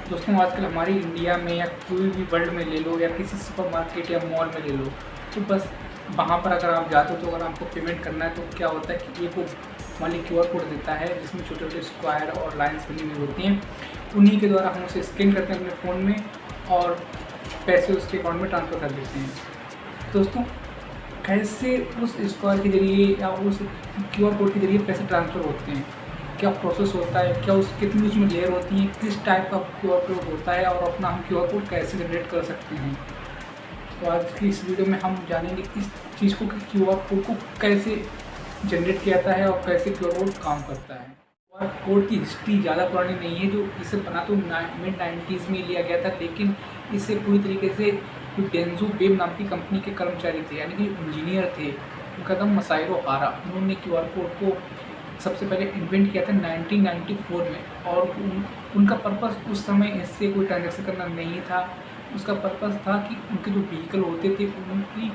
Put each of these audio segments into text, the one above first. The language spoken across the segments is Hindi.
दोस्तों आजकल हमारी इंडिया में या कोई भी वर्ल्ड में ले लो या किसी सुपरमार्केट या मॉल में ले लो, तो बस वहाँ पर अगर आप जाते हो तो अगर आपको पेमेंट करना है तो क्या होता है कि एक वो मालिक क्यूआर कोड देता है जिसमें छोटे छोटे स्क्वायर और लाइंस बनी हुई होती हैं। उन्हीं के द्वारा हम उसे स्कैन करते हैं अपने फ़ोन में और पैसे उसके अकाउंट में ट्रांसफ़र कर देते हैं। दोस्तों कैसे उस स्क्वायर के ज़रिए या उस क्यूआर कोड के ज़रिए पैसे ट्रांसफ़र होते हैं, क्या प्रोसेस होता है, क्या कितनी उसमें लेयर होती है, किस टाइप का क्यूआर कोड होता है और अपना हम क्यूआर कोड कैसे जनरेट कर सकते हैं। तो आज की इस वीडियो में हम जानेंगे इस चीज़ को कि क्यूआर कोड को कैसे जनरेट किया जाता है और कैसे क्यूआर कोड काम करता है। क्यूआर कोड की हिस्ट्री ज़्यादा पुरानी नहीं है, जो इसे बना तो मिड 90s में लिया गया था, लेकिन इसे पूरी तरीके से जो डेंजो वेब नाम की कंपनी के कर्मचारी थे यानी कि इंजीनियर थे, उनका नाम मसाइरो हारा, उन्होंने क्यूआर कोड को सबसे पहले इन्वेंट किया था 1994 में। और उनका पर्पस उस समय इससे कोई ट्रांजेक्शन करना नहीं था। उसका पर्पस था कि उनके जो व्हीकल होते थे उनकी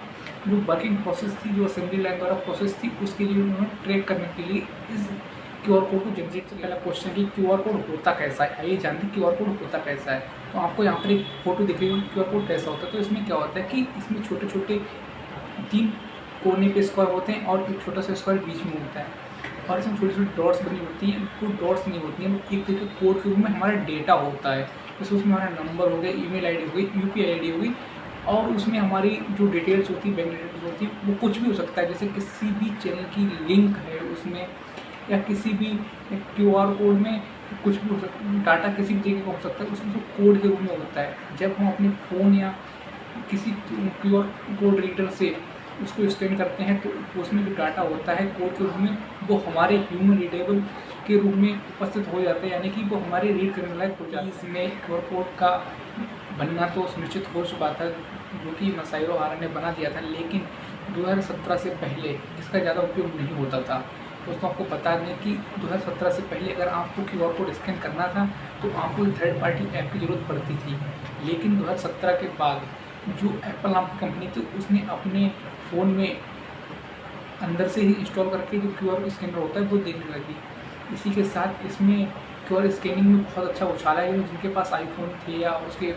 जो वर्किंग प्रोसेस थी, जो असेंबली लाइन द्वारा प्रोसेस थी, उसके लिए उन्होंने ट्रैक करने के लिए इस क्यूआर कोड को जनरेट किया। पहला क्वेश्चन कि क्यूआर कोड होता कैसा है, आइए जानते हैं क्यूआर कोड होता कैसा है। तो आपको यहाँ पर एक फोटो दिख रही है क्यूआर कोड कैसा होता है। तो इसमें क्या होता है कि इसमें छोटे छोटे 3 कोने पे स्क्वायर होते हैं और एक छोटा सा स्क्वायर बीच में होता है और इसमें छोटी छोटी डॉट्स बनी होती हैं। वो डॉट्स नहीं होती हैं, वो एक तरीके कोड के रूप में हमारा डेटा होता है। जैसे उसमें हमारा नंबर हो गया, ईमेल आईडी हो गई, यूपीआई आईडी हो गई और उसमें हमारी जो डिटेल्स होती है, बैंक डिटेल्स होती है, वो कुछ भी हो सकता है। जैसे किसी भी चैनल की लिंक है उसमें या किसी भी क्यूआर कोड में कुछ भी हो सकता है, डाटा किसी भी तरीके का हो सकता है, उसमें जो कोड के रूप में होता है। जब हम अपने फ़ोन या किसी क्यूआर कोड रीडर से उसको स्कैन करते हैं तो उसमें जो डाटा होता है कोड के रूप में, वो हमारे ह्यूमन रीडेबल के रूप में उपस्थित हो जाता है, यानी कि वो हमारे रीड करने लायक हो जाता है। इसमें क्यूआर कोड का बनना तो सुनिश्चित हो चुका था, जो कि मसाइरो हारा ने बना दिया था, लेकिन 2017 से पहले इसका ज़्यादा उपयोग नहीं होता था। दोस्तों आपको बता दें कि 2017 से पहले अगर आपको क्यूआर कोड स्कैन करना था तो आपको थर्ड पार्टी ऐप की ज़रूरत पड़ती थी, लेकिन 2017 के बाद जो एप्पल नाम की कंपनी थी उसने अपने फ़ोन में अंदर से ही इंस्टॉल करके जो क्यूआर स्कैनर होता है वो देने लगी। इसी के साथ इसमें क्यूआर स्कैनिंग में बहुत अच्छा उछाला है। जिनके पास आईफोन थे या उसके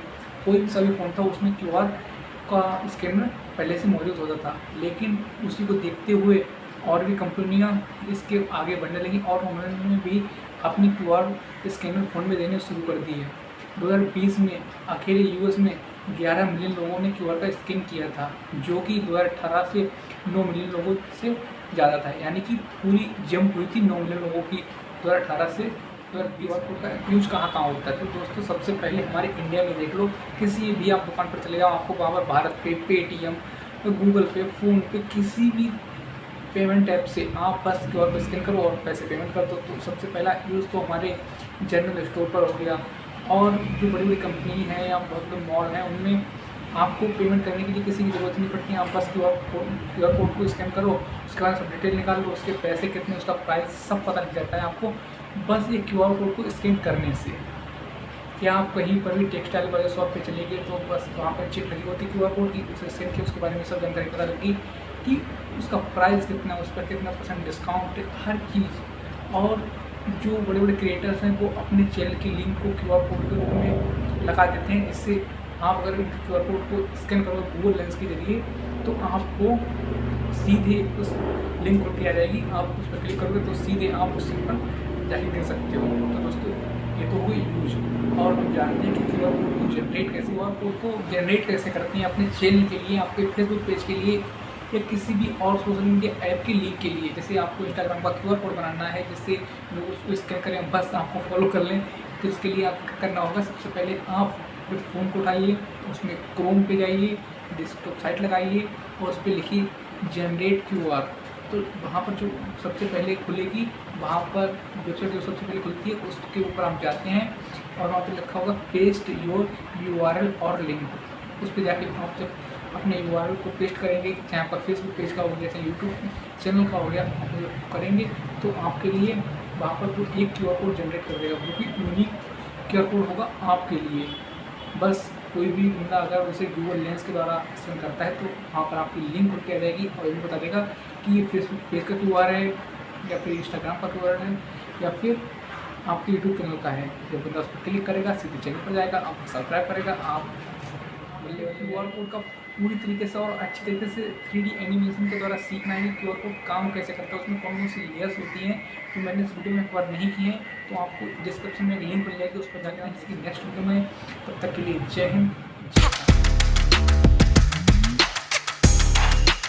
कोई भी सभी फ़ोन था उसमें क्यूआर का स्कैनर पहले से मौजूद होता था, लेकिन उसी को देखते हुए और भी कंपनियां इसके आगे बढ़ने लगी और उन्होंने भी अपनी क्यूआर स्कैनर फ़ोन में देने शुरू कर दिए। 2020 में अकेले यूएस में 11 मिलियन लोगों ने क्यूआर का स्कैन किया था, जो कि 2018 से 9 मिलियन लोगों से ज़्यादा था, यानी कि पूरी जंप हुई थी 9 मिलियन लोगों की 2018 से 2020 का यूज कहाँ होता है। तो दोस्तों सबसे पहले हमारे इंडिया में देख लो, किसी भी आप दुकान पर चले जाओ, आपको वहाँ पर भारत पे, पेटीएम, गूगल पे, फ़ोन पे, किसी भी पेमेंट ऐप से आप बस क्यूआर को स्कैन करो और पैसे पेमेंट कर दो। तो सबसे पहला यूज़ तो हमारे जनरल स्टोर पर हो गया और जो बड़ी बड़ी कंपनी है या बहुत बड़े मॉल हैं उनमें आपको पेमेंट करने के लिए किसी की ज़रूरत नहीं पड़ती। आप बस क्यूआर कोड को स्कैन करो, उसके बाद सब डिटेल निकाल लो, उसके पैसे कितने, उसका प्राइस सब पता लग जाता है आपको बस ये क्यूआर कोड को स्कैन करने से। या आप कहीं पर भी टेक्सटाइल वाले शॉप पे चले गए तो बस वहाँ पर चिप लगी होती है क्यूआर कोड की, उसे स्कैन किया, उसके बारे में सब जानकारी पता लगी कि उसका प्राइस कितना, उस पर कितना % डिस्काउंट है, हर चीज़। और जो बड़े बड़े क्रिएटर्स हैं वो अपने चैनल की लिंक को क्यूआर कोड के रूप में लगा देते हैं, जिससे आप अगर क्यूआर कोड को स्कैन करोगे गूगल लेंस के जरिए तो आपको सीधे उस लिंक पर आ जाएगी। आप उस पर क्लिक करोगे तो सीधे आप उस लिंक पर जाके दे सकते हो। तो दोस्तों ये तो हुई यूज। और हम जानते हैं कि क्यूआर कोड को जनरेट कैसे, क्यूआर कोड को जनरेट कैसे करते हैं अपने चैनल के लिए, आपके फेसबुक पेज के लिए या किसी भी और सोशल मीडिया ऐप की लिंक के लिए। जैसे आपको इंस्टाग्राम का क्यूआर कोड बनाना है जिससे लोग उसको स्कैन करें, बस आपको फॉलो कर लें, तो इसके लिए आपको क्या करना होगा, सबसे पहले आप फिर फ़ोन को उठाइए, उसमें क्रोम पे जाइए, डेस्कटॉप साइट लगाइए और उस पर लिखिए जनरेट क्यूआर। तो वहाँ पर जो सबसे पहले खुलेगी, वहाँ पर वेबसाइट जो सबसे पहले खुलती है उसके ऊपर आप जाते हैं और वहाँ पर लिखा होगा पेस्ट योर यूआरएल और लिंक। उस पर जाके आप जब अपने यूआरएल को पेस्ट करेंगे, चाहे आपका फेसबुक पेज का हो गया, चाहे यूट्यूब चैनल का हो गया, आप करेंगे तो आपके लिए वहाँ पर जो एक क्यूआर कोड जनरेट कर देगा, वो भी यूनिक क्यूआर कोड होगा आपके लिए। बस कोई भी बंदा अगर उसे गूगल लेंस के द्वारा स्कैन करता है तो वहाँ पर आपकी लिंक उठ के आ जाएगी और ये भी बता देगा कि ये फेसबुक पेज का क्यूआर है या फिर इंस्टाग्राम का क्यूआर है या फिर आपके यूट्यूब चैनल का है। जब बंदा उस पर क्लिक करेगा सीधे चैनल पर जाएगा, आपको सब्सक्राइब करेगा, आप QR कोड का पूरी तरीके से और अच्छी तरीके से 3D एनिमेशन के द्वारा सीखना है कि QR कोड काम कैसे करता है, उसमें कौन कौन सी लेयर्स होती हैं, तो मैंने इस वीडियो में कवर नहीं की है, तो आपको डिस्क्रिप्शन में एक लिंक मिल जाएगी, उस पर जाकर इसकी नेक्स्ट वीडियो में। तब तक के लिए जय हिंद।